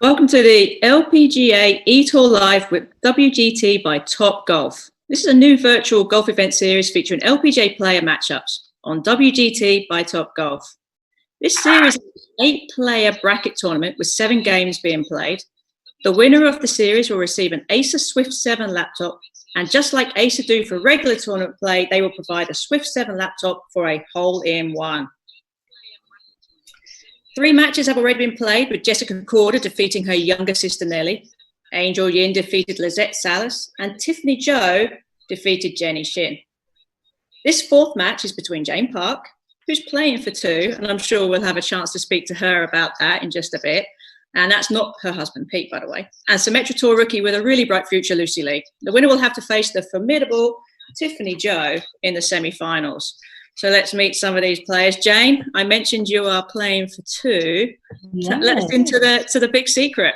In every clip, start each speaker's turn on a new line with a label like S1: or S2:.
S1: Welcome to the LPGA eTour Live with WGT by Topgolf. This is a new virtual golf event series featuring LPGA player matchups on WGT by Topgolf. This series is an 8-player bracket tournament with 7 games being played. The winner of the series will receive an Acer Swift 7 laptop, and just like Acer do for regular tournament play, they will provide a Swift 7 laptop for a hole-in-one. 3 matches have already been played, with Jessica Corder defeating her younger sister Nelly, Angel Yin defeated Lizette Salas, and Tiffany Joe defeated Jenny Shin. This 4th match is between Jane Park, who's playing for 2, and I'm sure we'll have a chance to speak to her about that in just a bit. And that's not her husband, Pete, by the way. And Symetra Tour rookie with a really bright future, Lucy Lee. The winner will have to face the formidable Tiffany Joe in the semi-finals. So let's meet some of these players. Jane, I mentioned you are playing for 2. Yes. Let's into the big secret.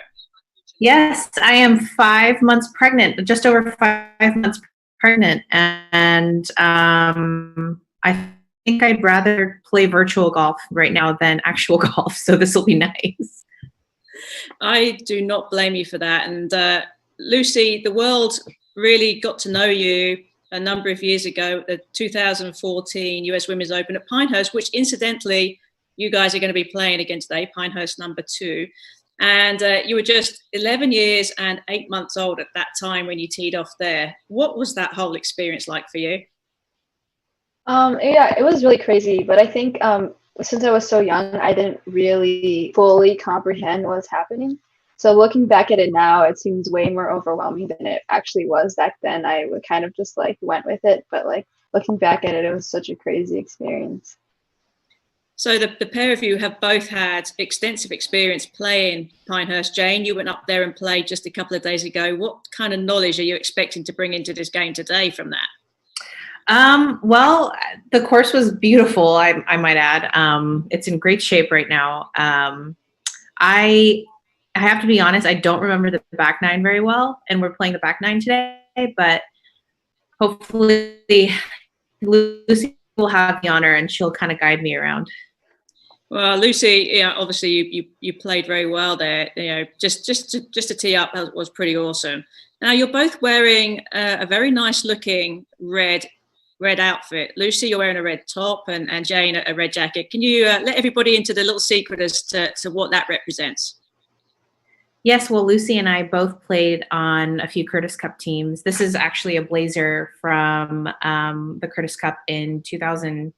S2: Yes, I am 5 months pregnant, just over 5 months pregnant. And I think I'd rather play virtual golf right now than actual golf. So this will be nice.
S1: I do not blame you for that. And Lucy, the world really got to know you a number of years ago at the 2014 US Women's Open at Pinehurst, which incidentally, you guys are going to be playing against today, Pinehurst number 2. And you were just 11 years and 8 months old at that time when you teed off there. What was that whole experience like for you?
S3: Yeah, it was really crazy. But I think since I was so young, I didn't really fully comprehend what was happening. So looking back at it now, it seems way more overwhelming than it actually was back then. I would kind of just went with it. But looking back at it, it was such a crazy experience.
S1: So the pair of you have both had extensive experience playing Pinehurst. Jane, you went up there and played just a couple of days ago. What kind of knowledge are you expecting to bring into this game today from that?
S2: Well, the course was beautiful, I might add. It's in great shape right now. I have to be honest, I don't remember the back nine very well, and we're playing the back nine today, but hopefully Lucy will have the honor and she'll kind of guide me around.
S1: Well, Lucy, yeah, obviously you played very well there. You know, just to tee up was pretty awesome. Now you're both wearing a very nice looking red outfit. Lucy, you're wearing a red top, and Jane a red jacket. Can you let everybody into the little secret as to what that represents?
S2: Yes, well, Lucy and I both played on a few Curtis Cup teams. This is actually a blazer from the Curtis Cup in 2000.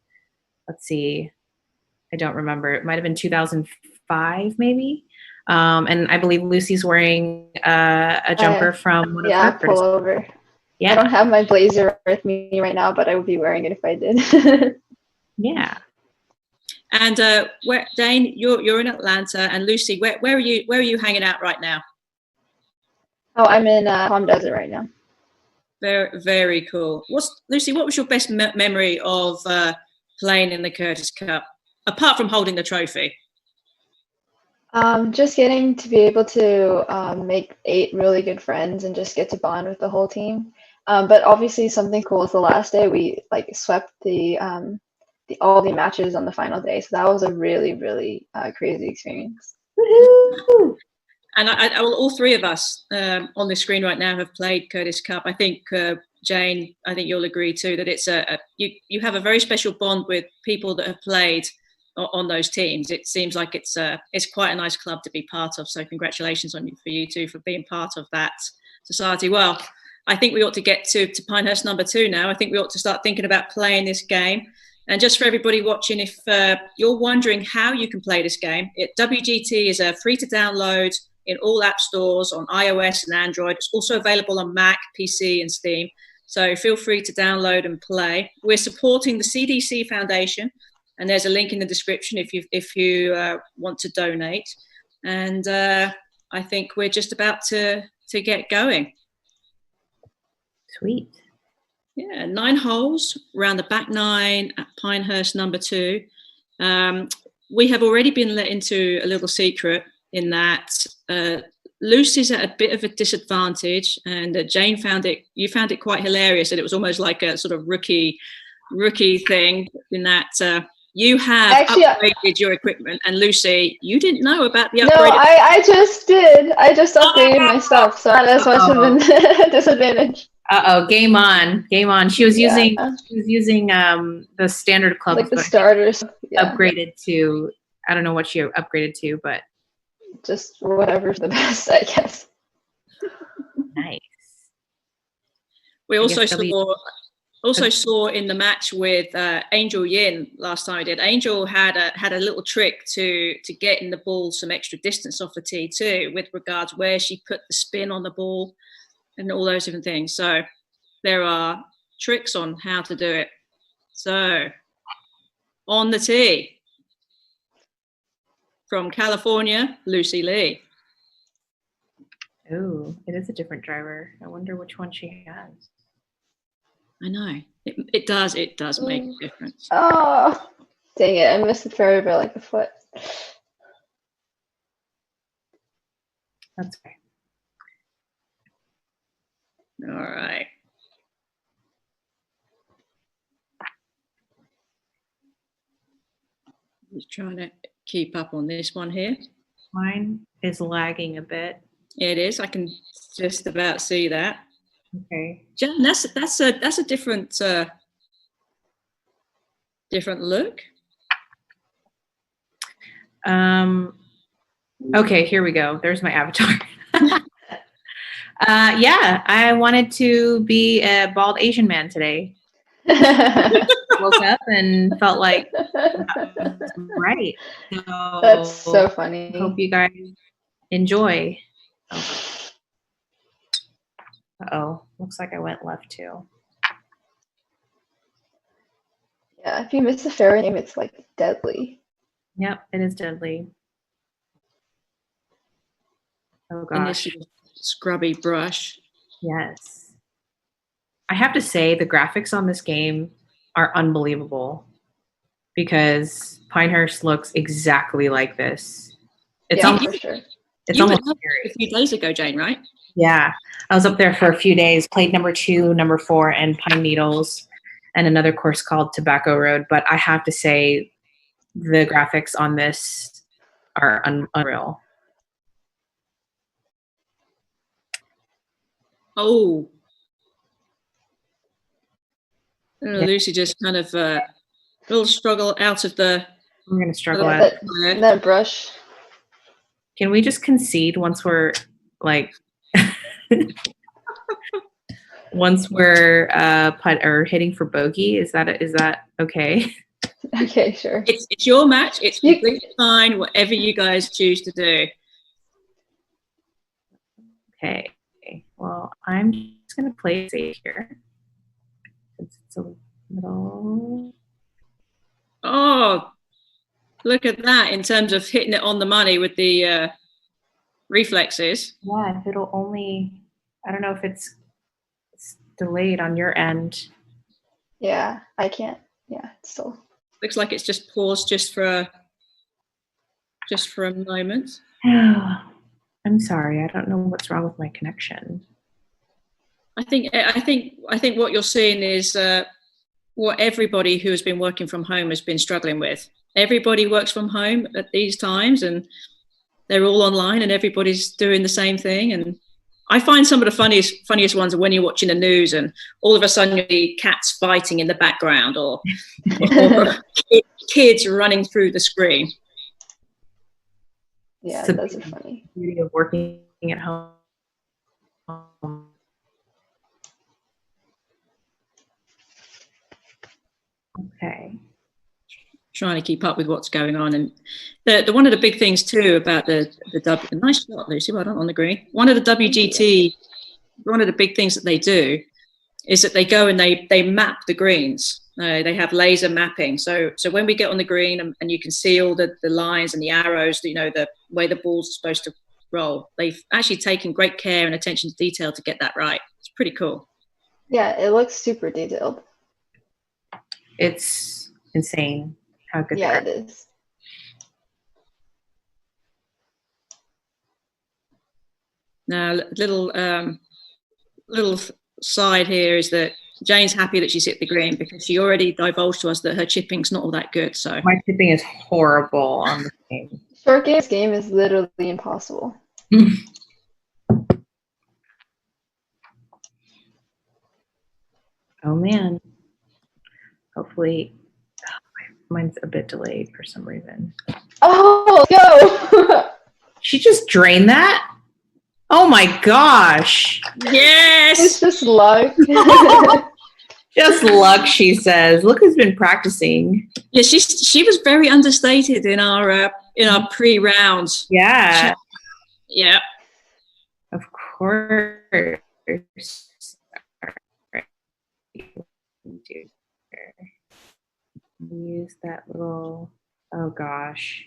S2: Let's see, I don't remember. It might have been 2005, maybe. And I believe Lucy's wearing a jumper from one of her Curtis
S3: pullover.
S2: Yeah.
S3: I don't have my blazer with me right now, but I would be wearing it if I did.
S2: Yeah.
S1: And Dane, you're in Atlanta, and Lucy, where are you hanging out right now?
S3: Oh, I'm in Palm Desert right now.
S1: Very, very cool. Lucy, what was your best memory of playing in the Curtis Cup, apart from holding the trophy?
S3: Just getting to be able to make 8 really good friends and just get to bond with the whole team. But obviously something cool is the last day we swept all the matches on the final day. So that was a really, really crazy experience.
S1: Woo-hoo! And all 3 of us on the screen right now have played Curtis Cup. I think Jane, I think you'll agree too that it's you have a very special bond with people that have played on those teams. It seems like it's quite a nice club to be part of. So congratulations for you two for being part of that society. Well, I think we ought to get to Pinehurst number 2 now. I think we ought to start thinking about playing this game. And just for everybody watching, if you're wondering how you can play this game, WGT is free to download in all app stores on iOS and Android. It's also available on Mac, PC, and Steam. So feel free to download and play. We're supporting the CDC Foundation, and there's a link in the description if you want to donate. And I think we're just about to get going.
S2: Sweet.
S1: Yeah, 9 holes around the back 9 at Pinehurst number 2. We have already been let into a little secret in that Lucy's at a bit of a disadvantage, and Jane you found it quite hilarious, and it was almost like a sort of rookie thing in that you have
S3: Actually,
S1: upgraded your equipment, and Lucy, you didn't know about the
S3: no,
S1: upgrade.
S3: I just did. I just upgraded my stuff, so not as much of a disadvantage.
S2: Game on, game on. She was
S3: Yeah.
S2: using the standard clubs,
S3: Like the
S2: but
S3: starters. Yeah.
S2: upgraded to, I don't know what she upgraded to, but
S3: Just whatever's the best, I guess.
S2: nice.
S1: We also saw in the match with Angel Yin last time I did. Angel had a little trick to getting the ball some extra distance off the tee too, with regards where she put the spin on the ball and all those different things. So there are tricks on how to do it. So on the tee from California, Lucy Lee.
S2: Oh, it is a different driver. I wonder which one she has.
S1: I know. It does make a difference.
S3: Oh, dang it. I missed the fairway by like a foot.
S2: That's okay.
S1: All right. Just trying to keep up on this one here.
S2: Mine is lagging a bit.
S1: It is. I can just about see that.
S2: Okay.
S1: Jen, that's a different look.
S2: Okay, here we go. There's my avatar. Yeah, I wanted to be a bald Asian man today. Woke up and felt like right. So
S3: That's so funny.
S2: Hope you guys enjoy. Uh-oh, looks like I went left too.
S3: Yeah, if you miss the fairway name, it's like deadly.
S2: Yep, it is deadly. Oh gosh.
S1: In this scrubby brush.
S2: Yes. I have to say the graphics on this game are unbelievable because Pinehurst looks exactly like this. It's almost,
S3: for sure.
S2: It's
S1: You
S2: almost
S1: were
S2: scary.
S1: a few days ago, Jane, right?
S2: Yeah. I was up there for a few days, played number 2, number 4, and Pine Needles, and another course called Tobacco Road. But I have to say the graphics on this are unreal.
S1: Oh.
S2: Yeah.
S1: Lucy just kind of a little struggle out of the.
S2: I'm going to struggle
S3: Yeah,
S2: at
S3: that brush.
S2: Can we just concede once we're like once we're putt or hitting for bogey? Is that okay?
S3: Okay, sure.
S1: It's your match. It's completely fine. Whatever you guys choose to do.
S2: Okay. Well, I'm just gonna play safe here. It's a little.
S1: Oh, look at that! In terms of hitting it on the money with the reflexes.
S2: Yeah, if it'll only. I don't know if it's delayed on your end.
S3: Yeah, I can't. Yeah, it's still.
S1: Looks like it's just paused just for a moment.
S2: I'm sorry. I don't know what's wrong with my connection.
S1: I think what you're seeing is what everybody who has been working from home has been struggling with. Everybody works from home at these times, and they're all online, and everybody's doing the same thing. And I find some of the funniest ones are when you're watching the news and all of a sudden you see cats fighting in the background or kids running through the screen.
S3: Yeah, those are funny.
S2: Beauty of working at home. Okay.
S1: Trying to keep up with what's going on, and the one of the big things too about the nice shot, Lucy, well done on the green. One of the WGT, one of the big things that they do is that they go and they map the greens. They have laser mapping, so when we get on the green and you can see all the lines and the arrows, the way the balls are supposed to roll. They've actually taken great care and attention to detail to get that right. It's pretty cool.
S3: Yeah, it looks super detailed.
S2: It's insane how good.
S3: Yeah, it is.
S1: Now, little side here is that Jane's happy that she's hit the green because she already divulged to us that her chipping's not all that good. So
S2: My chipping is horrible on the game.
S3: Short game is literally impossible.
S2: Oh man. Hopefully, mine's a bit delayed for some reason.
S3: Oh, go!
S2: She just drained that? Oh my gosh.
S1: yes,
S3: It's just luck.
S2: Just luck, she says. Look who's been practicing.
S1: yeah. She was very understated in our pre-rounds.
S2: Yeah.
S1: Yeah.
S2: Of course. Use that little, oh gosh.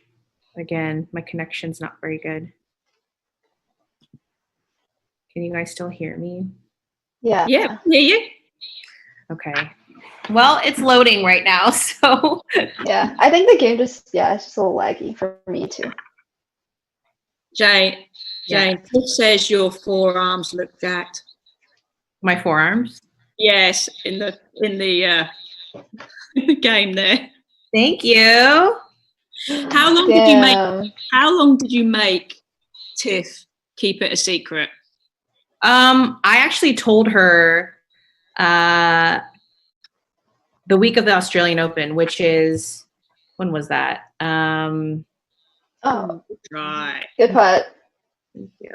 S2: Again, my connection's not very good. Can you guys still hear me?
S3: Yeah.
S1: Yeah. Hear you?
S2: Okay. Well, it's loading right now, so.
S3: Yeah. I think the game it's just a little laggy for me too.
S1: Jane, Tiff says your forearms look jacked.
S2: My forearms?
S1: Yes, in the game there.
S2: Thank you.
S1: How long did you make Tiff keep it a secret?
S2: I actually told her the week of the Australian Open, which is, when was that?
S3: Oh,
S1: Right.
S3: good putt.
S2: Thank you.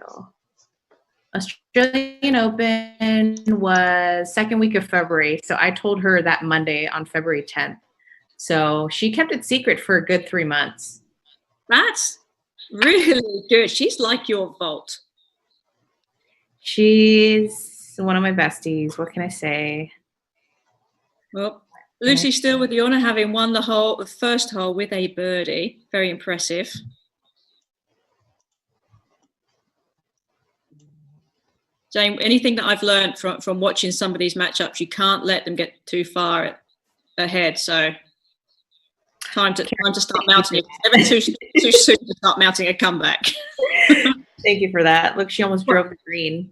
S2: Australian Open was second week of February. So I told her that Monday on February 10th. So she kept it secret for a good 3 months.
S1: That's really good. She's like your vault.
S2: She's one of my besties. What can I say?
S1: Well, Lucy still with the honour, having won the first hole with a birdie. Very impressive. Jane, anything that I've learned from watching some of these matchups, you can't let them get too far ahead. So time to start mounting. It's never too soon to start mounting a comeback.
S2: Thank you for that. Look, she almost drove the green.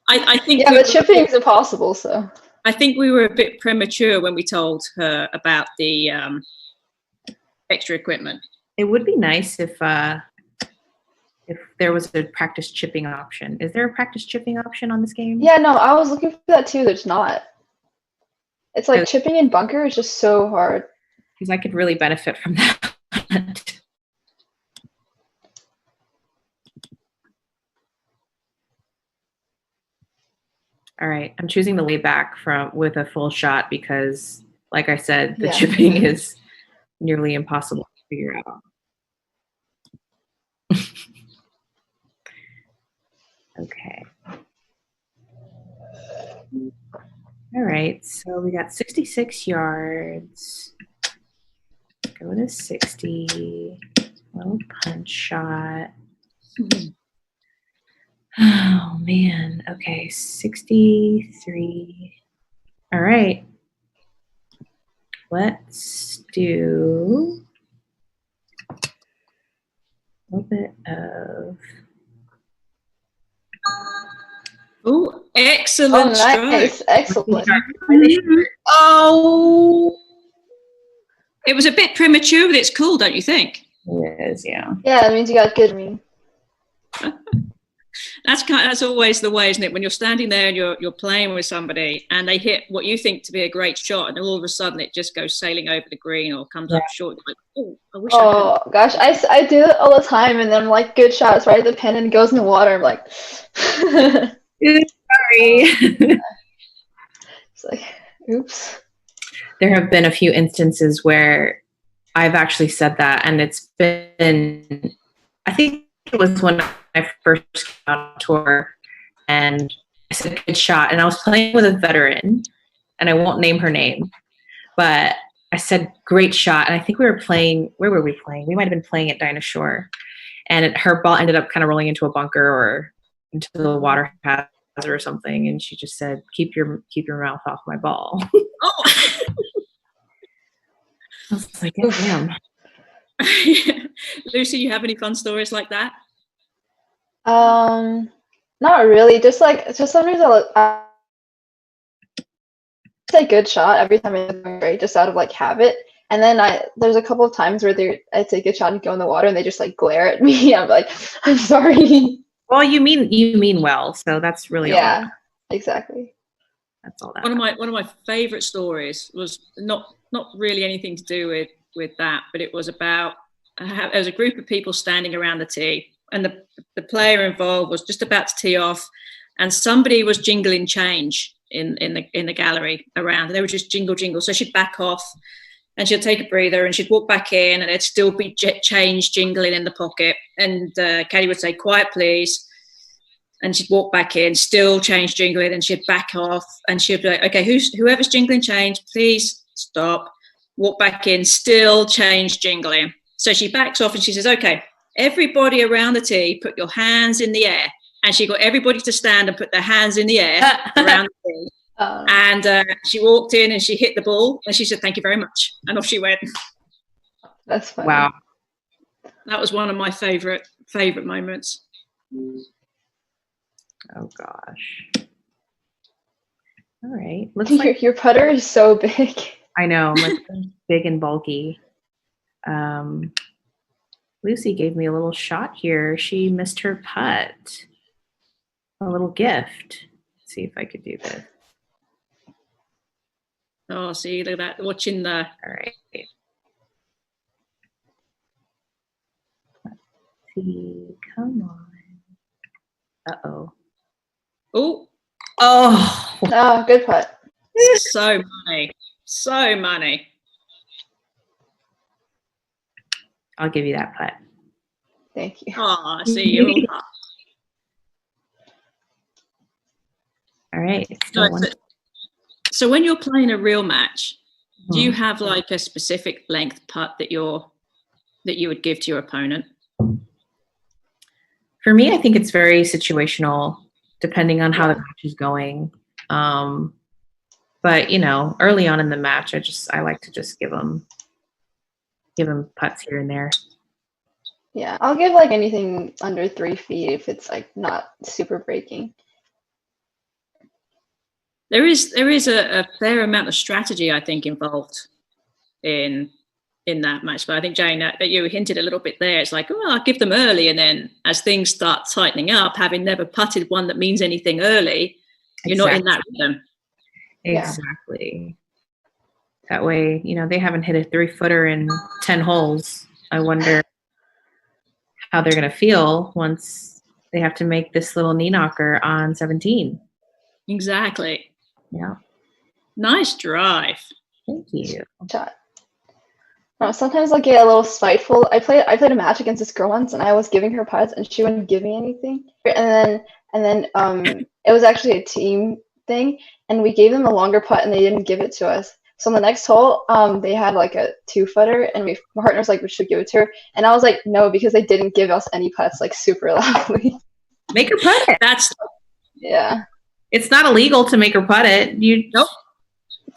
S1: I think
S3: but chipping is impossible. So
S1: I think we were a bit premature when we told her about the extra equipment.
S2: It would be nice if there was a practice chipping option. Is there a practice chipping option on this game?
S3: Yeah, no, I was looking for that too. There's not. It's like chipping in bunker is just so hard.
S2: Because I could really benefit from that. All right, I'm choosing the way back with a full shot because, like I said, the chipping is nearly impossible to figure out. Okay. All right, so we got 66 yards. Go to 60. Little punch shot. Oh, man. Okay, 63. All right. Let's do a little bit of...
S1: Oh, excellent
S3: nice.
S1: stroke.
S3: Excellent.
S2: Oh!
S1: It was a bit premature, but it's cool, don't you think?
S2: It is, yeah.
S3: Yeah, that means you got good read.
S1: That's always the way, isn't it? When you're standing there and you're playing with somebody and they hit what you think to be a great shot, and then all of a sudden it just goes sailing over the green or comes up short. You're like, oh, I wish I could.
S3: Oh gosh, I do it all the time, and then I'm like, good shots, right at the pin, and it goes in the water. I'm like,
S2: Sorry.
S3: It's like, oops.
S2: There have been a few instances where I've actually said that, and it's been, I think it was when I first got on tour, and I said good shot, and I was playing with a veteran, and I won't name her name, but I said great shot, and I think we were playing, where were we playing? We might have been playing at Dinah Shore, and her ball ended up kind of rolling into a bunker or into the water hazard or something, and she just said, keep your mouth off my ball.
S1: Oh.
S2: I was like, oh, damn.
S1: Lucy, you have any fun stories like that?
S3: Not really. Just some reason I say good shot every time it's going great, just out of like habit. And then there's a couple of times where I take a shot and go in the water and they just like glare at me. I'm like, I'm sorry.
S2: Well, you mean well, so that's really all.
S3: Yeah, exactly.
S2: That's all that.
S1: One of my favorite stories was not really anything to do with that, but it was about there was a group of people standing around the tee, and the player involved was just about to tee off, and somebody was jingling change in the gallery around, and they were just jingle. So she'd back off, and she'd take a breather, and she'd walk back in, and there'd still be change jingling in the pocket, and Caddy would say, "Quiet, please." And she'd walk back in, still change jingling, and she'd back off, and she'd be like, "Okay, whoever's jingling change, please stop." Walk back in, still change jingling. So she backs off and she says, "Okay, everybody around the tee, put your hands in the air." And she got everybody to stand and put their hands in the air around the tee. And she walked in and she hit the ball and she said, "Thank you very much." And off she went.
S3: That's funny.
S2: Wow.
S1: That was one of my favorite moments.
S2: Oh gosh. All right.
S3: Your putter is so big.
S2: I know, big and bulky. Lucy gave me a little shot here. She missed her putt. A little gift. Let's see if I could do this.
S1: Oh, see, look at that. Watching the.
S2: All right. Let's see. Come on. Uh-oh.
S1: Oh.
S3: Oh, good putt.
S1: So money.
S2: I'll give you that putt.
S3: Thank you.
S1: Oh, see you.
S2: All right.
S1: So when you're playing a real match, do you have like a specific length putt that you would give to your opponent?
S2: For me, I think it's very situational, depending on how the match is going. But early on in the match, I like to just give them putts here and there.
S3: Yeah, I'll give like anything under 3 feet if it's like not super breaking.
S1: There is a fair amount of strategy, I think, involved in that match. But I think, Jane, that you hinted a little bit there. It's like, I'll give them early, and then as things start tightening up, having never putted one that means anything early, you're not in that rhythm.
S2: Exactly. That way, they haven't hit a 3-footer in 10 holes. I wonder how they're going to feel once they have to make this little knee knocker on 17.
S1: Exactly.
S2: Yeah.
S1: Nice drive.
S2: Thank you.
S3: Sometimes I'll get a little spiteful. I played a match against this girl once, and I was giving her putts, and she wouldn't give me anything. And then it was actually a team thing, and we gave them a longer putt, and they didn't give it to us. So on the next hole, they had like a 2-footer, and my partner was like, "We should give it to her," and I was like, "No," because they didn't give us any putts, like super loudly.
S2: Make her putt it.
S3: Yeah.
S2: It's not illegal to make her putt it.
S1: Nope.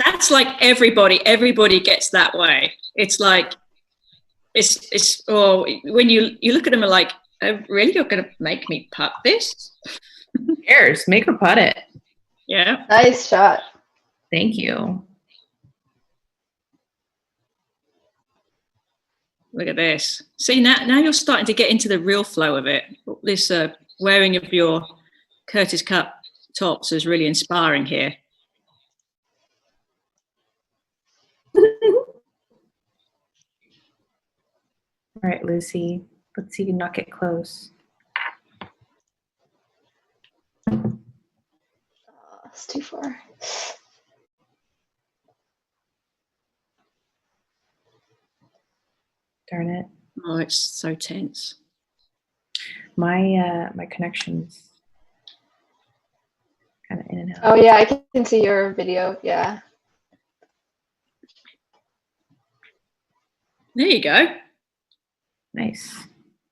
S1: That's like everybody gets that way. It's like when you look at them and like, "Oh, really, you're going to make me putt this?"
S2: Who cares? Make her putt it.
S1: Yeah.
S3: Nice shot.
S2: Thank you.
S1: Look at this. See, now you're starting to get into the real flow of it. This wearing of your Curtis Cup tops is really inspiring here.
S2: All right, Lucy. Let's see you knock it close.
S3: It's too far.
S2: Darn it.
S1: Oh, it's so tense.
S2: My connection's kind of in and out.
S3: Oh yeah, I can see your video. Yeah.
S1: There you go.
S2: Nice.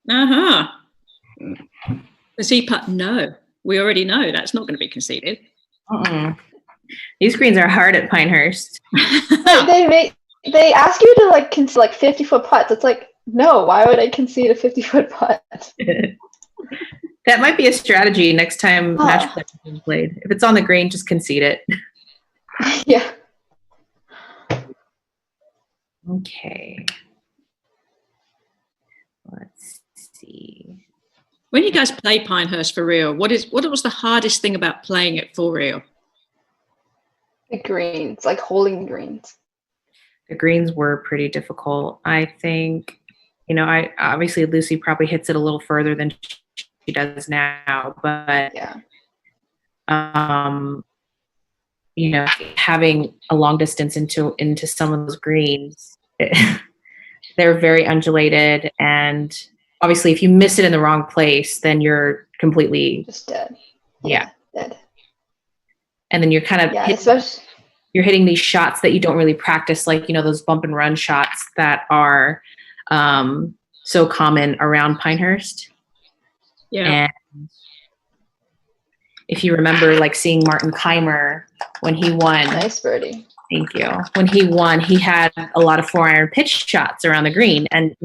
S1: The C putt, no. We already know that's not going to be conceded.
S2: These greens are hard at Pinehurst.
S3: They ask you to like concede like 50-foot putts. It's like, no, why would I concede a 50-foot putt?
S2: That might be a strategy next time match play is being played. If it's on the green, just concede it.
S3: Yeah.
S2: Okay. Let's see.
S1: When you guys play Pinehurst for real, what was the hardest thing about playing it for real?
S3: The greens, like holding the greens.
S2: The greens were pretty difficult. I think, I obviously Lucy probably hits it a little further than she does now, but
S3: yeah.
S2: Having a long distance into some of those greens, they're very undulated, and obviously if you miss it in the wrong place, then you're completely
S3: just dead.
S2: Yeah.
S3: Dead.
S2: And then you're kind of you're hitting these shots that you don't really practice, like those bump and run shots that are so common around Pinehurst.
S1: Yeah.
S2: And if you remember, like seeing Martin Keimer when he won.
S3: Nice birdie.
S2: Thank you. When he won, he had a lot of 4-iron pitch shots around the green. And,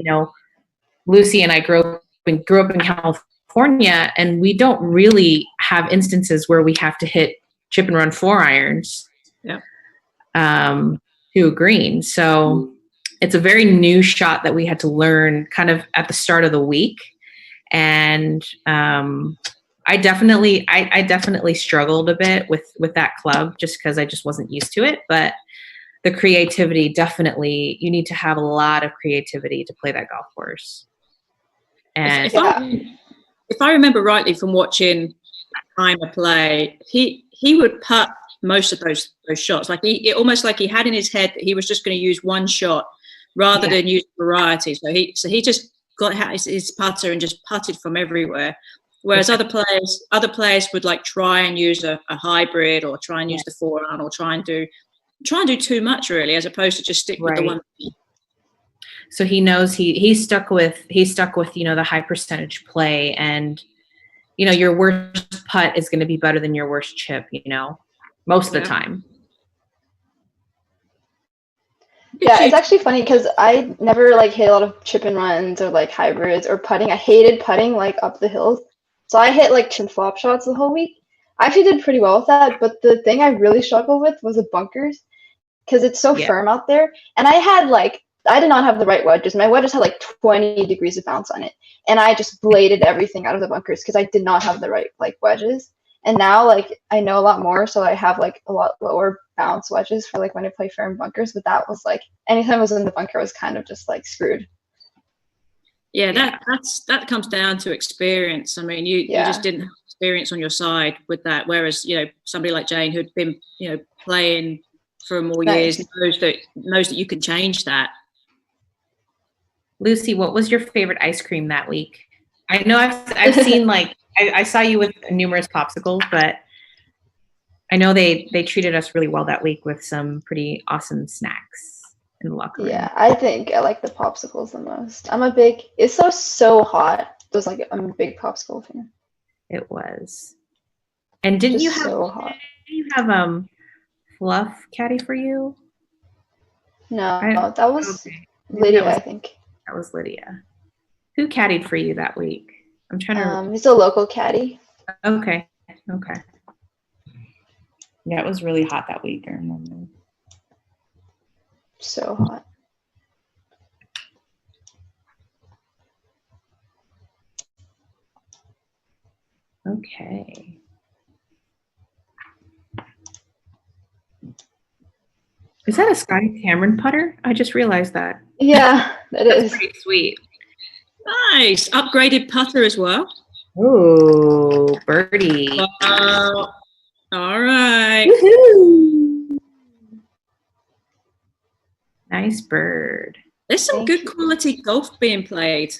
S2: Lucy and I grew up in California, and we don't really have instances where we have to hit chip and run 4-irons to a green. So it's a very new shot that we had to learn kind of at the start of the week. And I definitely struggled a bit with that club just because I just wasn't used to it. But the creativity, definitely, you need to have a lot of creativity to play that golf course. And
S1: if I remember rightly from watching Keimer play, he would putt most of those shots. Like almost like he had in his head that he was just going to use one shot rather than use variety. So he just got his putter and just putted from everywhere. Whereas other players would like try and use a hybrid or try and use the 4-iron or try and do too much really, as opposed to just stick with the one.
S2: So he knows he's stuck with the high percentage play, and your worst putt is going to be better than your worst chip, most of the time.
S3: Yeah, it's actually funny because I never hit a lot of chip and runs or hybrids or putting. I hated putting up the hills. So I hit chip flop shots the whole week. I actually did pretty well with that, but the thing I really struggled with was the bunkers because it's so firm out there. And I did not have the right wedges. My wedges had 20 degrees of bounce on it. And I just bladed everything out of the bunkers because I did not have the right wedges. And now I know a lot more, so I have a lot lower bounce wedges for when I play firm bunkers. But that was anytime I was in the bunker, I was kind of just screwed.
S1: Yeah, that comes down to experience. I mean, you just didn't have experience on your side with that. Whereas somebody like Jane, who'd been playing for more years, knows that you can change that.
S2: Lucy, what was your favorite ice cream that week? I know I've seen I saw you with numerous popsicles, but I know they treated us really well that week with some pretty awesome snacks in the locker room.
S3: Yeah, I think I like the popsicles the most. It's so hot. It was I'm a big popsicle fan.
S2: It was. And didn't you have Fluff caddy for you?
S3: No, that was Lydia, I think.
S2: That was Lydia. Who caddied for you that week? I'm trying to.
S3: He's a local caddy.
S2: Okay. Yeah, it was really hot that week. I remember.
S3: So hot.
S2: Okay. Is that a Scotty Cameron putter? I just realized that.
S3: Yeah, that's
S2: pretty sweet.
S1: Nice. Upgraded putter as well.
S2: Ooh, birdie.
S1: Wow. All right.
S2: Woohoo. Nice bird.
S1: There's some good quality golf being played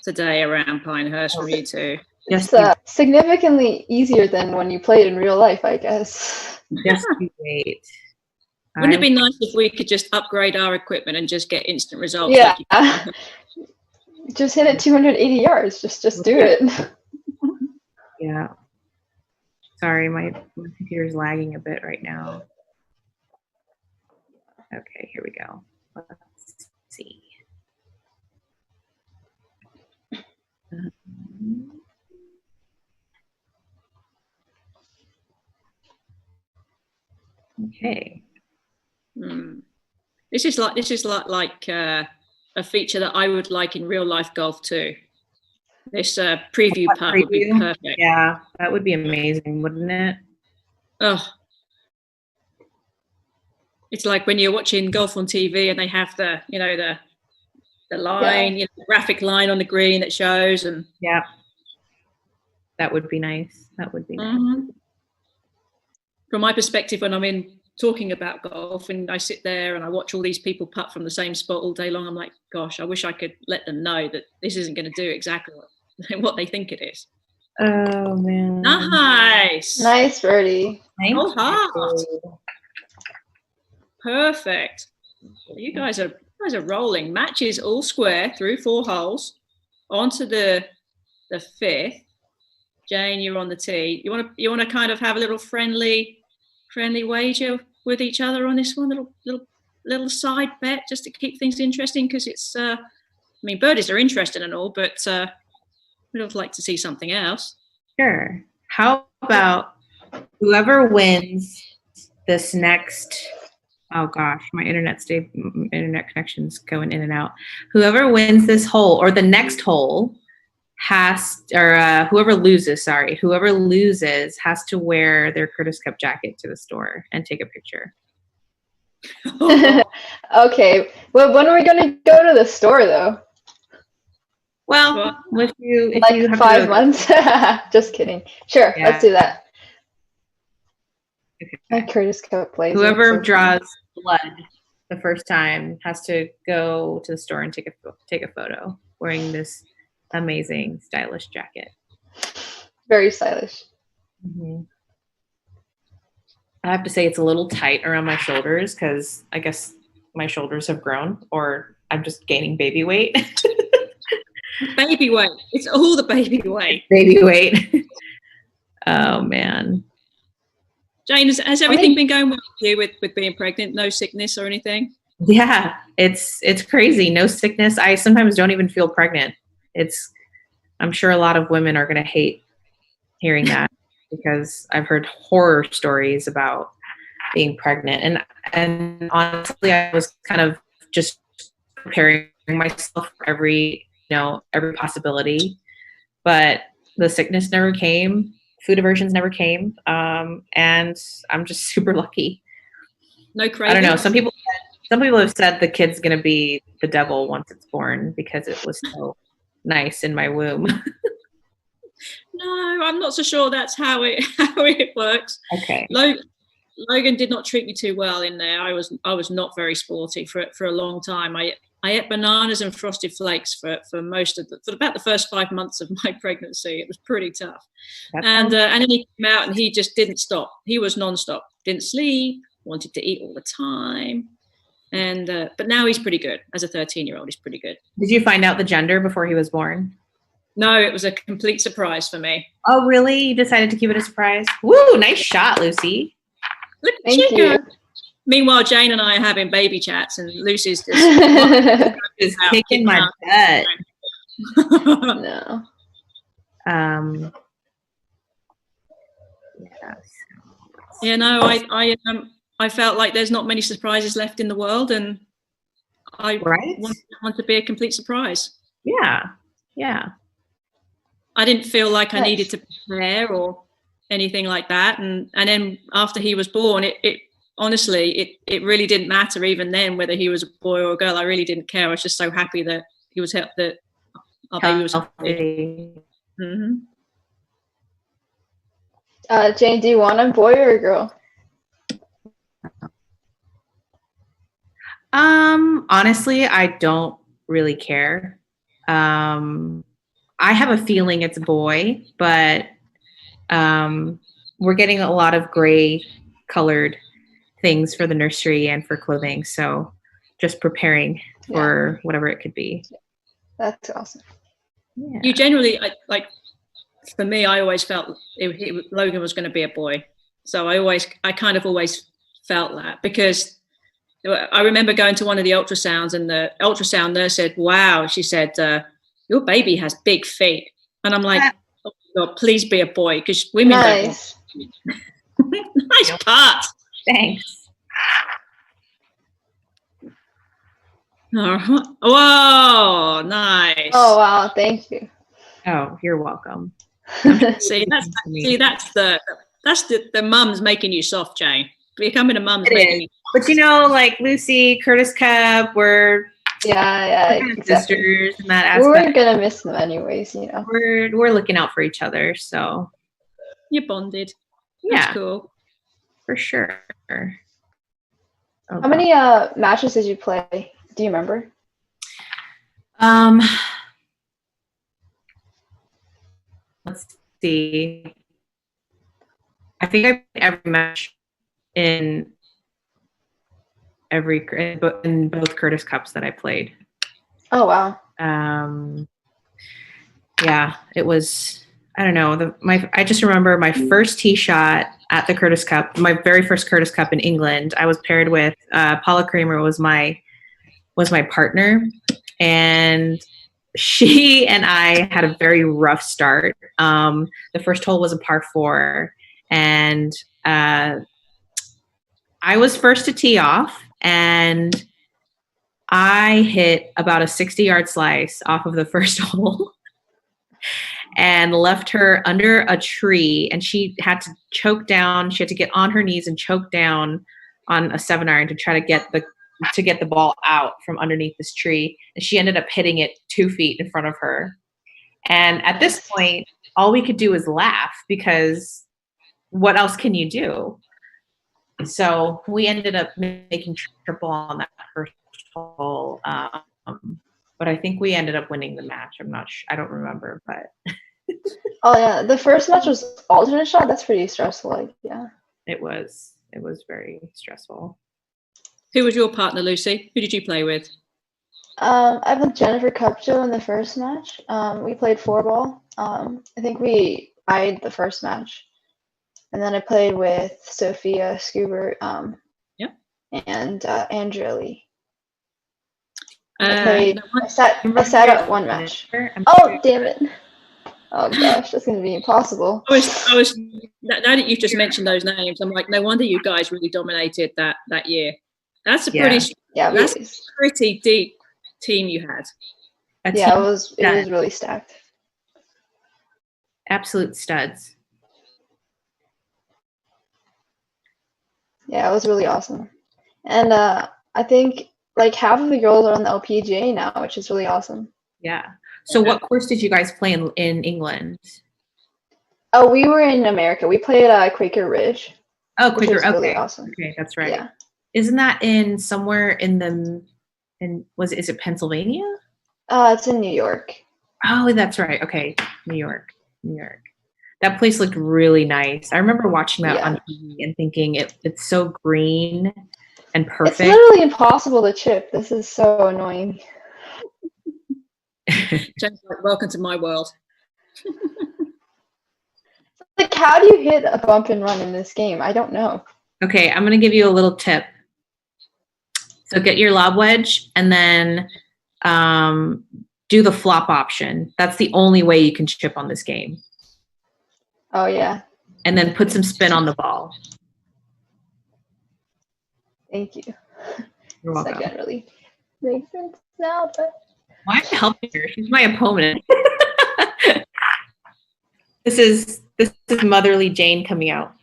S1: today around Pinehurst from you two.
S3: It's significantly easier than when you played in real life, I guess.
S2: Just wait.
S1: Wouldn't it be nice if we could just upgrade our equipment and just get instant results?
S3: Yeah. Just hit it 280 yards. Just do it.
S2: Yeah. Sorry, my computer's lagging a bit right now. Okay, here we go. Let's see. Okay.
S1: This is like a feature that I would like in real life golf too. This preview putt would be perfect.
S2: Yeah, that would be amazing, wouldn't it?
S1: Oh, it's like when you're watching golf on TV and they have the line, the graphic line on the green that shows, and
S2: yeah, that would be nice. That would be nice.
S1: From my perspective, when I'm in talking about golf and I sit there and I watch all these people putt from the same spot all day long, I'm like, gosh, I wish I could let them know that this isn't going to do exactly what they think it is.
S2: Oh man!
S3: Nice birdie.
S1: Oh, heart. Perfect. You guys are rolling. Matches all square through 4 holes onto the 5th. Jane, you're on the tee. You want to kind of have a little friendly wager with each other on this one, little side bet just to keep things interesting, because it's birdies are interesting and all, but we'd also like to see something else.
S2: Sure. How about whoever wins this next, oh gosh, my internet connection's going in and out. Whoever wins this hole or the next hole whoever loses has to wear their Curtis Cup jacket to the store and take a picture.
S3: Okay. Well, when are we going to go to the store though?
S2: Well, if you have
S3: 5 months. Just kidding. Sure, yeah. Let's do that.
S2: Okay.
S3: My Curtis Cup plays.
S2: Whoever draws blood the first time has to go to the store and take a photo wearing this amazing, stylish jacket.
S3: Very stylish.
S2: Mm-hmm. I have to say it's a little tight around my shoulders because I guess my shoulders have grown, or I'm just gaining baby weight.
S1: Baby weight. It's all the baby weight.
S2: Baby weight. Oh man.
S1: Jane, has everything been going well with you with being pregnant? No sickness or anything?
S2: Yeah, it's crazy. No sickness. I sometimes don't even feel pregnant. I'm sure a lot of women are going to hate hearing that because I've heard horror stories about being pregnant. And honestly, I was kind of just preparing myself for every possibility, but the sickness never came. Food aversions never came. And I'm just super lucky.
S1: No cravings?
S2: I don't know. Some people have said the kid's going to be the devil once it's born because it was so nice in my womb.
S1: No, I'm not so sure that's how it works.
S2: Okay.
S1: Logan did not treat me too well in there. I was not very sporty for a long time. I ate bananas and frosted flakes for about the first 5 months of my pregnancy. It was pretty tough. And then he came out and he just didn't stop. He was nonstop. Didn't sleep. Wanted to eat all the time. And but now he's pretty good. As a 13-year-old, he's pretty good.
S2: Did you find out the gender before he was born?
S1: No, it was a complete surprise for me.
S2: Oh, really? You decided to keep it a surprise? Woo! Nice shot, Lucy.
S1: Look at you. Meanwhile, Jane and I are having baby chats, and Lucy's just
S2: kicking my butt.
S3: No.
S2: Yes.
S1: Yeah, no, I felt like there's not many surprises left in the world, and I want to be a complete surprise.
S2: Yeah, yeah.
S1: I didn't feel like I needed to prepare or anything like that, and then after he was born, it honestly really didn't matter even then whether he was a boy or a girl. I really didn't care. I was just so happy that he was that our baby was healthy. Mm-hmm.
S3: Jane, do you want a boy or a girl?
S2: Honestly, I don't really care. I have a feeling it's a boy, but we're getting a lot of gray colored things for the nursery and for clothing. So just preparing for whatever it could be.
S3: That's awesome.
S1: Yeah. You generally, for me, I always felt Logan was going to be a boy. So I kind of always felt that, because I remember going to one of the ultrasounds and the ultrasound nurse said, wow, she said, your baby has big feet. And I'm like, oh God, please be a boy, because women don't.
S3: Nice.
S1: Nice part.
S2: Thanks.
S1: Whoa, nice.
S3: Oh wow, thank you.
S2: Oh, you're welcome.
S1: See, that's the mums making you soft, Jane. Becoming a mum's
S2: It
S1: making
S2: is.
S1: you.
S2: But you know, like Lucy, Curtis Cup, we're
S3: Exactly.
S2: sisters in that aspect.
S3: We're gonna miss them anyways, you know.
S2: We're looking out for each other, so
S1: You're bonded.
S2: yeah,
S1: That's cool.
S2: for sure.
S3: How many matches did you play? Do you remember?
S2: Let's see. I think I played every match in both Curtis Cups that I played.
S3: Oh wow.
S2: Yeah, it was. I don't know. I just remember my first tee shot at the Curtis Cup, my very first Curtis Cup in England. I was paired with Paula Kramer was my partner, and she and I had a very rough start. The first hole was a par 4, and I was first to tee off, and I hit about a 60-yard slice off of the first hole and left her under a tree, and she had to choke down. She had to get on her knees and choke down on a 7-iron to try to get the ball out from underneath this tree. And she ended up hitting it 2 feet in front of her. And at this point, all we could do was laugh, because what else can you do? So we ended up making triple on that first hole. But I think we ended up winning the match. I'm not sure. I don't remember, but.
S3: Oh yeah, the first match was alternate shot. That's pretty stressful. Like, yeah.
S2: It was very stressful.
S1: Who was your partner, Lucy? Who did you play with?
S3: I played Jennifer Cupjo in the first match. We played 4-ball. I think we tied the first match, and then I played with Sophia Schubert. And Andrea Lee. I sat at one match. Oh damn it! Oh gosh, that's gonna be impossible.
S1: I was. Now that you've just mentioned those names, I'm like, no wonder you guys really dominated that year. That's a pretty deep team you had.
S3: It was really stacked.
S2: Absolute studs.
S3: Yeah, it was really awesome. And I think like half of the girls are on the LPGA now, which is really awesome.
S2: Yeah. So what course did you guys play in England?
S3: Oh, we were in America. We played Quaker Ridge.
S2: Oh, Quaker. Okay.
S3: Really awesome.
S2: Okay, that's right.
S3: Yeah.
S2: Isn't that in somewhere is it Pennsylvania?
S3: It's in New York.
S2: Oh, that's right. Okay. New York. That place looked really nice. I remember watching that on TV and thinking it's so green and perfect.
S3: It's literally impossible to chip. This is so annoying.
S1: Welcome to my world.
S3: Like, how do you hit a bump and run in this game? I don't know.
S2: Okay, I'm going to give you a little tip. So get your lob wedge and then do the flop option. That's the only way you can chip on this game.
S3: Oh, yeah.
S2: And then put some spin on the ball.
S3: Thank you.
S2: You're welcome.
S3: That really makes sense now, but...
S2: Why am I helping her? She's my opponent. This is motherly Jane coming out.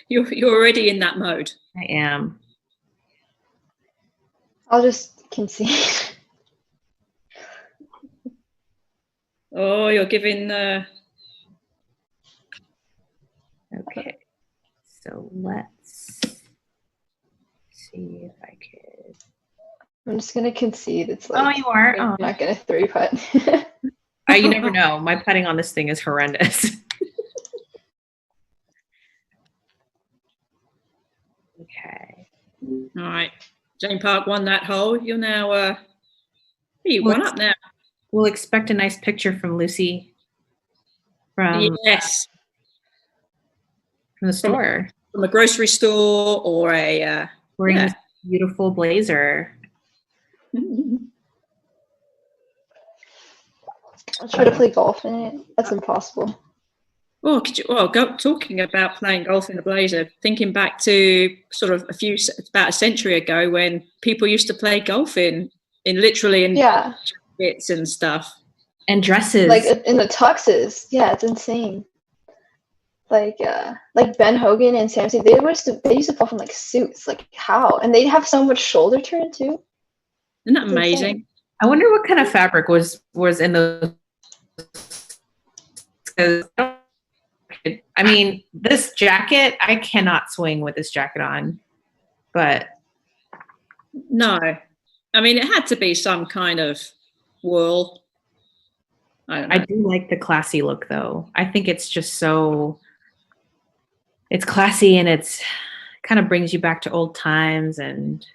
S1: You're already in that mode.
S2: I am.
S3: I'll just concede.
S1: Oh, you're giving.
S2: Okay, so let's see if I could.
S3: I'm just gonna concede. It's like,
S2: oh, you are.
S3: I'm not gonna 3-putt.
S2: You never know. My putting on this thing is horrendous. Okay.
S1: All right. Jane Park won that hole. You're now. You won up now.
S2: We'll expect a nice picture from Lucy.
S1: Yes.
S2: From the store.
S1: From a grocery store or a.
S2: Wearing this beautiful blazer.
S3: I'll try to play golf in it. That's impossible.
S1: Oh, talking about playing golf in a blazer, thinking back to sort of about a century ago when people used to play golf in literally in
S3: Yeah,
S1: bits and stuff.
S2: And dresses.
S3: like in the tuxes. Yeah, it's insane. Like Ben Hogan and Sam Steve, they used to pull from like suits. Like how? And they'd have so much shoulder turn too.
S1: Isn't that
S3: It's
S1: amazing?
S3: insane.
S2: I wonder what kind of fabric was in those. I mean, this jacket, I cannot swing with this jacket on, but
S1: No, I mean it had to be some kind of wool. I don't know.
S2: I do like the classy look though. I think it's just so, it's classy and it's kind of brings you back to old times, and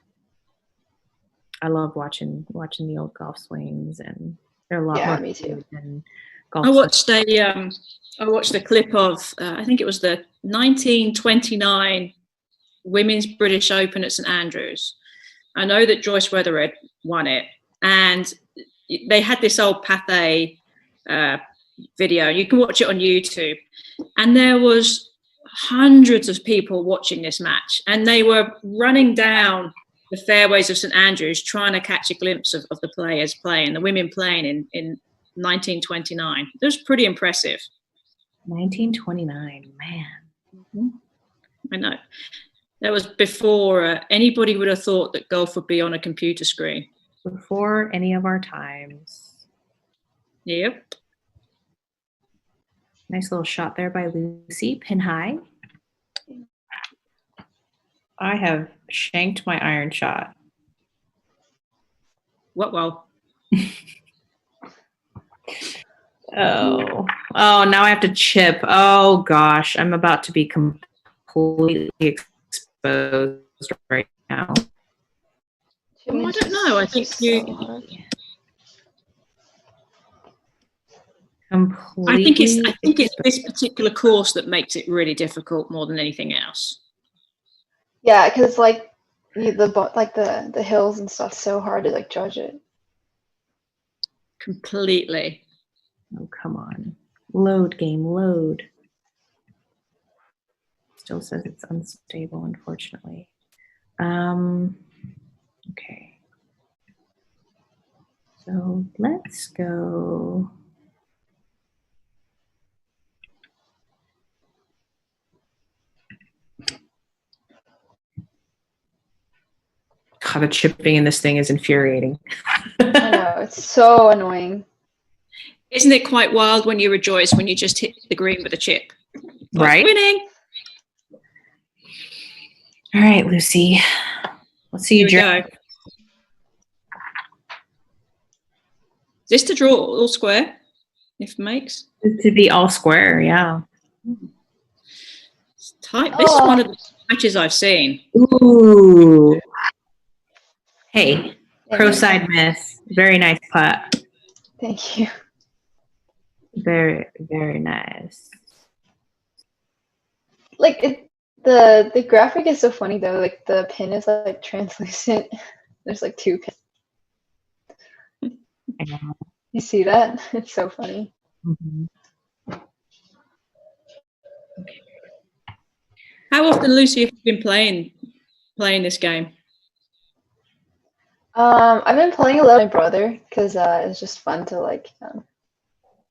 S2: I love watching the old golf swings, and they're a lot more
S3: Me too.
S2: than golf
S1: I
S2: swings.
S1: watched a clip of I think it was the 1929 Women's British Open at St Andrews. I know that Joyce Weatherhead won it, and they had this old Pathé video. You can watch it on YouTube, and there was hundreds of people watching this match, and they were running down the fairways of St Andrews trying to catch a glimpse of the players playing, the women playing in 1929. It was pretty impressive.
S2: 1929, man.
S1: Mm-hmm. I know. That was before anybody would have thought that golf would be on a computer screen.
S2: Before any of our times.
S1: Yep.
S2: Nice little shot there by Lucy, pin high. I have shanked my iron shot.
S1: Well.
S2: Oh, now I have to chip. Oh gosh, I'm about to be completely exposed right now.
S1: Well, I don't know. I think I think it's this particular course that makes it really difficult more than anything else.
S3: Yeah, because like the hills and stuff, so hard to like judge it.
S1: Completely.
S2: Oh, come on. Load game, load. Still says it's unstable, unfortunately. Okay. So let's go. God, the chipping in this thing is infuriating.
S3: I know, it's so annoying.
S1: Isn't it quite wild when you rejoice when you just hit the green with a chip? Like,
S2: right?
S1: Winning.
S2: All right, Lucy. Let's see you
S1: go. Is this to draw all square? If it makes?
S2: To be all square, yeah.
S1: It's tight. This is one of the matches I've seen.
S2: Ooh. Hey, pro side miss. Very nice putt.
S3: Thank you.
S2: Very, very nice.
S3: Like the graphic is so funny though. Like the pin is like translucent. There's like two pins. You see that? It's so funny.
S2: Mm-hmm.
S1: How often, Lucy, have you been playing this game?
S3: I've been playing a lot with my brother because it's just fun to like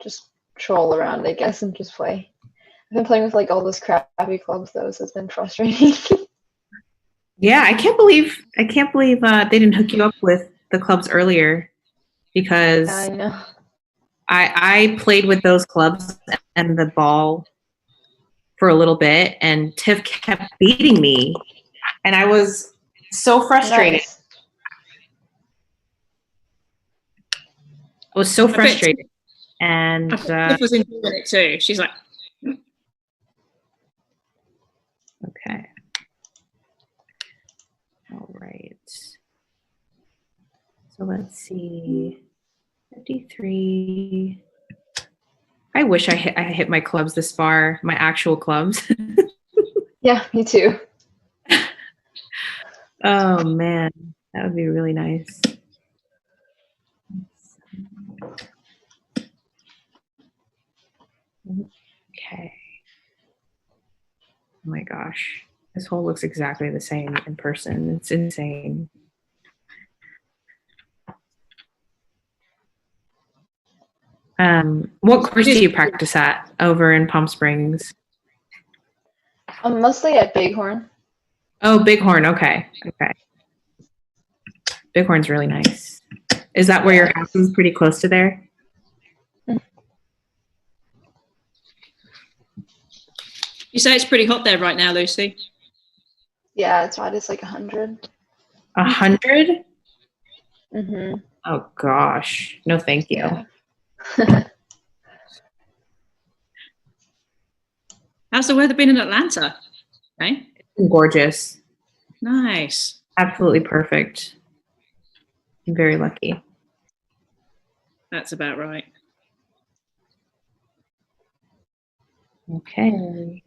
S3: just troll around, I guess, and just play. I've been playing with like all those crappy clubs though, so it's been frustrating.
S2: Yeah, I can't believe they didn't hook you up with the clubs earlier, because
S3: I know.
S2: I played with those clubs and the ball for a little bit, and Tiff kept beating me, and I was so frustrated.
S3: Nice.
S2: I was so frustrated. And
S1: Tiff was enjoying it too. She's like,
S2: okay. All right. So let's see. 53. I wish I hit my clubs this far, my actual clubs.
S3: Yeah, me too.
S2: Oh man, that would be really nice. Okay. Oh my gosh. This hole looks exactly the same in person. It's insane. What course do you practice at over in Palm Springs?
S3: I'm mostly at Bighorn.
S2: Oh, Bighorn. Okay. Okay. Bighorn's really nice. Is that where your house is pretty close to there?
S1: You say it's pretty hot there right now, Lucy?
S3: Yeah, it's hot. It's like 100.
S2: 100?
S3: Mm-hmm.
S2: Oh gosh. No, thank you.
S3: Yeah.
S1: How's the weather been in Atlanta? Okay.
S2: It's gorgeous.
S1: Nice.
S2: Absolutely perfect. I'm very lucky.
S1: That's about right.
S2: Okay.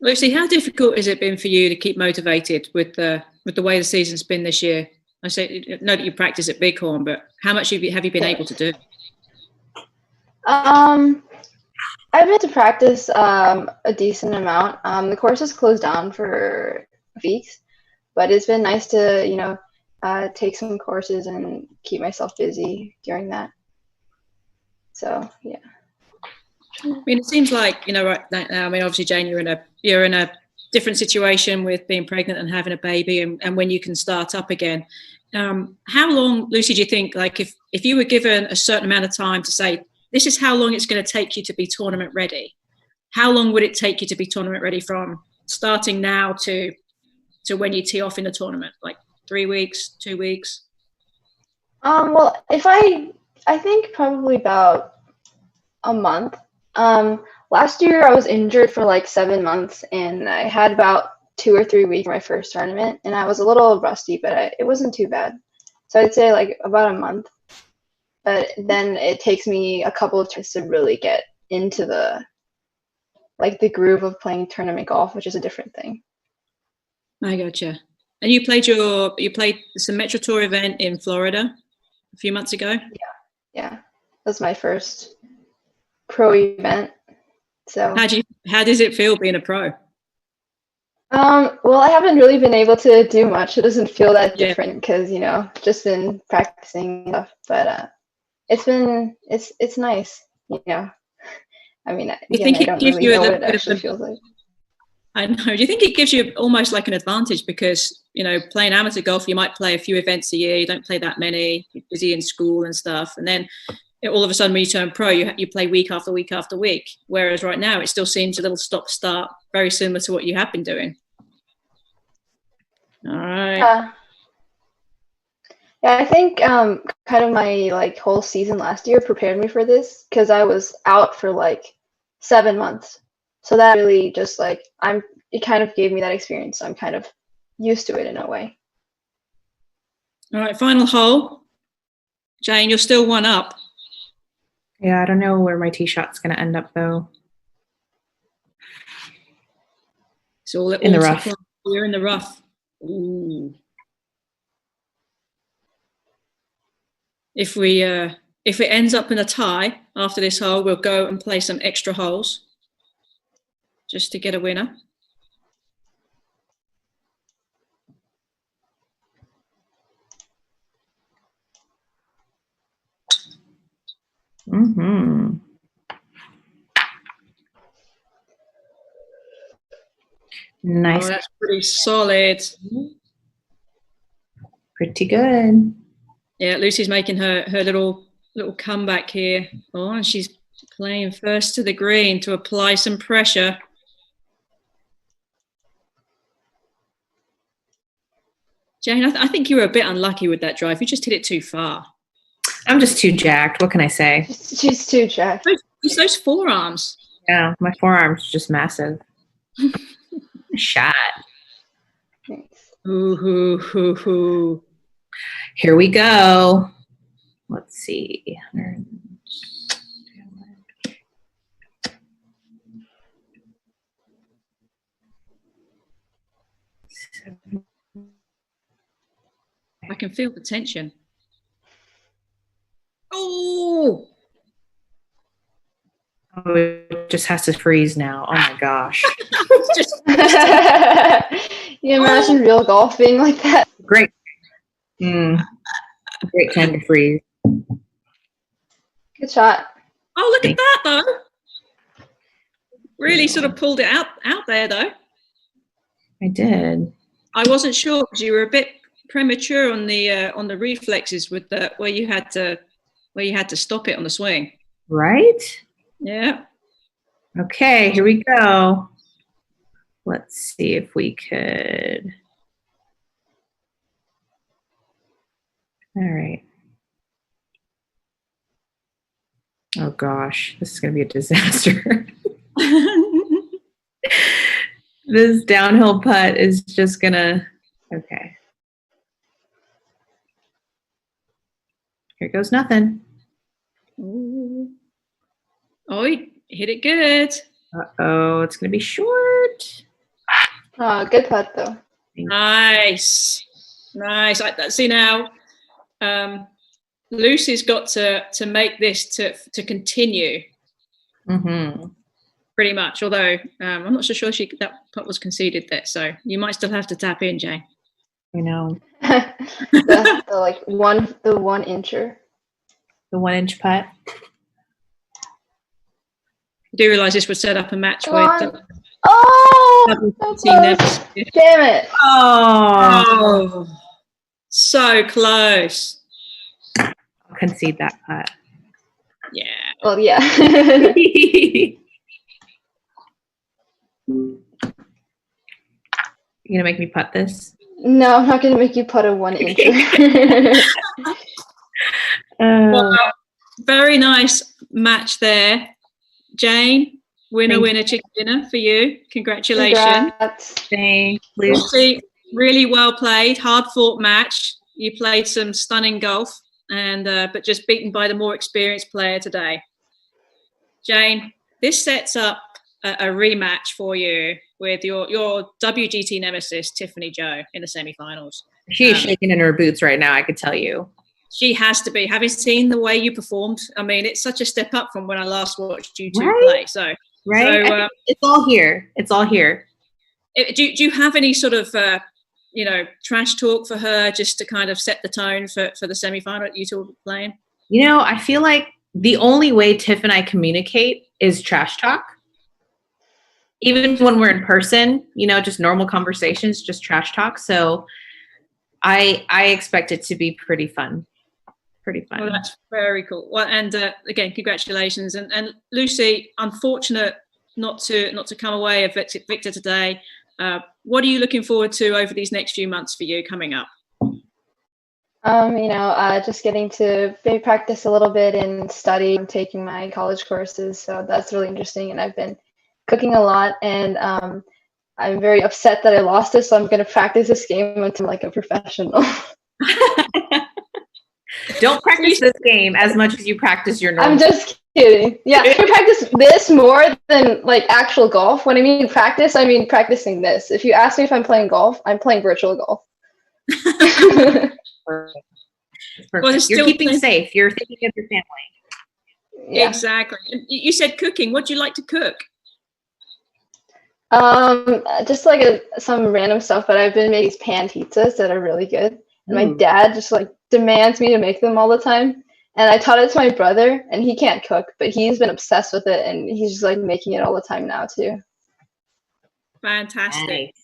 S1: Lucy, how difficult has it been for you to keep motivated with the way the season's been this year? I know that you practice at Bighorn, but how much have you been able to do?
S3: I've been to practice a decent amount. The course is closed down for weeks, but it's been nice to, take some courses and keep myself busy during that. So, yeah.
S1: I mean, it seems like, right now, I mean, obviously, Jane, you're in a different situation with being pregnant and having a baby and when you can start up again. How long, Lucy, do you think, like if you were given a certain amount of time to say, this is how long it's going to take you to be tournament ready, how long would it take you to be tournament ready from starting now to when you tee off in the tournament? Like 3 weeks, 2 weeks?
S3: Well, I think probably about a month. Last year I was injured for like 7 months, and I had about 2 or 3 weeks for my first tournament, and I was a little rusty, but it wasn't too bad. So I'd say like about a month. But then it takes me a couple of tries to really get into the groove of playing tournament golf, which is a different thing.
S1: I gotcha. And you played some Metro Tour event in Florida a few months ago?
S3: Yeah. That was my first pro event. So
S1: how does it feel being a pro?
S3: Well, I haven't really been able to do much. It doesn't feel that different because, just been practicing stuff. But it's nice, I mean, again, I don't really know what it actually feels like.
S1: I know. Do you think it gives you almost like an advantage because, playing amateur golf, you might play a few events a year, you don't play that many, you're busy in school and stuff. And then all of a sudden when you turn pro, you play week after week after week. Whereas right now it still seems a little stop-start, very similar to what you have been doing. All right.
S3: Yeah, I think kind of my whole season last year prepared me for this because I was out for 7 months. So that really just it kind of gave me that experience. So I'm kind of used to it in a way.
S1: All right, final hole. Jane, you're still one up.
S2: Yeah, I don't know where my tee shot's going to end up though.
S1: It's all
S2: in the rough.
S1: You're in the rough. Ooh. If it ends up in a tie after this hole, we'll go and play some extra holes just to get a winner.
S2: Mm-hmm. Nice.
S1: Oh, that's pretty solid.
S2: Pretty good.
S1: Yeah, Lucy's making her little comeback here. Oh, and she's playing first to the green to apply some pressure. Jane, I think you were a bit unlucky with that drive. You just hit it too far.
S2: I'm just too jacked. What can I say?
S3: She's too jacked.
S1: It's those forearms.
S2: Yeah, my forearm's just massive. Shot.
S3: Nice.
S1: Ooh.
S2: Here we go. Let's see.
S1: I can feel the tension. Oh!
S2: Oh, it just has to freeze now. Oh my gosh.
S3: You imagine real golf being like that?
S2: Great. Great time to freeze.
S3: Good shot.
S1: Oh, look at that though. Really sort of pulled it out there though.
S2: I did.
S1: I wasn't sure because you were a bit premature on the reflexes with the where you had to stop it on the swing.
S2: Right?
S1: Yeah.
S2: Okay, here we go. Let's see if we could. All right. Oh gosh, this is going to be a disaster. This downhill putt is just going to, okay. Here goes nothing.
S1: Ooh. Oh, he hit it good.
S2: Uh-oh, it's going to be short.
S3: Oh, good putt though.
S1: Nice. See now, Lucy's got to make this to continue.
S2: Mm-hmm.
S1: Pretty much, although I'm not so sure that putt was conceded there, so you might still have to tap in, Jane.
S2: I know.
S3: the 1 incher.
S2: The 1 inch putt.
S1: I do realise this would set up a match
S3: Come
S1: with
S3: on. Oh,
S1: WGT
S3: so damn it.
S2: Oh,
S1: so close.
S2: I'll concede that putt.
S1: Yeah.
S3: Well, yeah.
S2: You gonna make me putt this?
S3: No, I'm not gonna make you putt a 1 incher.
S1: Well, very nice match there, Jane. Winner, chicken dinner for you. Congratulations.
S2: Thanks,
S1: Lucy, really well played, hard fought match. You played some stunning golf, and but just beaten by the more experienced player today. Jane, this sets up a rematch for you with your WGT nemesis, Tiffany Joe, in the semifinals.
S2: She's shaking in her boots right now, I could tell you.
S1: She has to be. Having seen the way you performed, I mean, it's such a step up from when I last watched you two play. So,
S2: it's all here. It's all here.
S1: Do you have any sort of, trash talk for her just to kind of set the tone for the semifinal that you two were playing?
S2: You know, I feel like the only way Tiff and I communicate is trash talk. Even when we're in person, just normal conversations, just trash talk. So I expect it to be pretty fun.
S1: Well, that's very cool. Well, and again, congratulations. And Lucy, unfortunate not to come away a victor today. What are you looking forward to over these next few months for you coming up?
S3: Just getting to maybe practice a little bit and study. I'm taking my college courses, so that's really interesting. And I've been cooking a lot, and I'm very upset that I lost this, so I'm going to practice this game until I'm like a professional.
S2: Don't practice this game as much as you practice your normal.
S3: I'm just kidding. Yeah, I practice this more than like actual golf. When I mean practice, I mean practicing this. If you ask me if I'm playing golf, I'm playing virtual golf.
S2: Perfect.
S1: Well,
S2: you're keeping safe. You're thinking of your family.
S1: Yeah. Exactly. You said cooking. What do you like to cook?
S3: Just like some random stuff, but I've been making these pan pizzas that are really good. And my dad just like demands me to make them all the time. And I taught it to my brother, and he can't cook, but he's been obsessed with it, and he's just like making it all the time now too.
S1: Fantastic.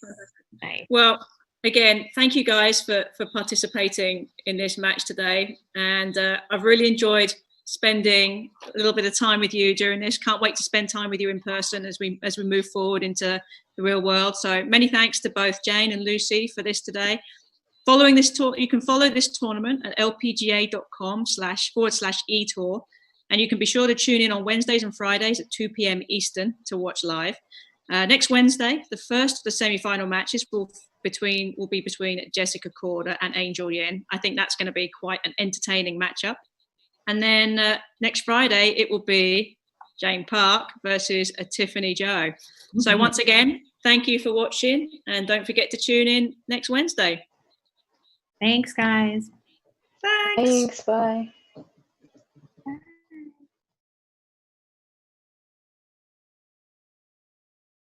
S1: Nice. Well, again, thank you guys for participating in this match today. And I've really enjoyed spending a little bit of time with you during this. Can't wait to spend time with you in person as we move forward into the real world. So many thanks to both Jane and Lucy for this today. Following this tour, you can follow this tournament at lpga.com//eTour, and you can be sure to tune in on Wednesdays and Fridays at 2 p.m. Eastern to watch live. Next Wednesday, the first of the semi-final matches will be between Jessica Korda and Angel Yin. I think that's going to be quite an entertaining matchup. And then next Friday, it will be Jane Park versus Tiffany Joe. So once again, thank you for watching, and don't forget to tune in next Wednesday.
S2: Thanks, guys.
S1: Thanks.
S3: Thanks. Bye.